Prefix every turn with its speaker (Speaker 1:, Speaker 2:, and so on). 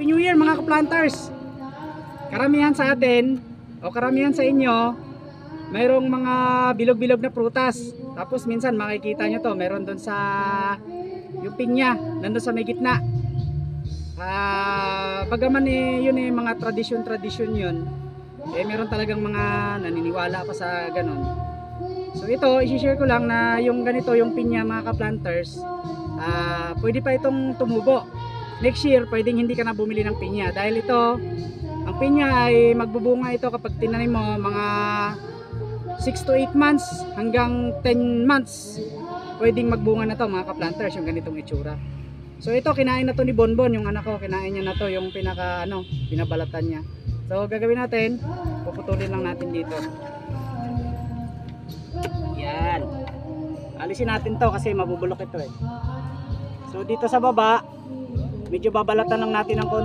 Speaker 1: Happy New Year mga ka-planters! Karamihan sa atin o karamihan sa inyo mayroong mga bilog-bilog na prutas. Tapos minsan makikita nyo to, meron doon sa yung pinya, nandun sa may gitna. Bagaman yun mga tradisyon yun, meron talagang mga naniniwala pa sa ganon. So ito, isi-share ko lang na yung ganito, yung pinya mga ka-planters, pwede pa itong tumubo. Next year, pwedeng hindi ka na bumili ng pinya. Dahil ito, ang pinya ay magbubunga ito kapag tinanim mo mga 6 to 8 months hanggang 10 months. Pwedeng magbunga na to mga ka-planters, yung ganitong itsura. So ito, kinain na to ni Bonbon, yung anak ko, kinain niya na to, yung pinabalatan niya. So gagawin natin, puputulin lang natin dito. Yan. Alisin natin to kasi mabubulok ito eh. So dito sa baba, medyo babalatan lang natin ng konti.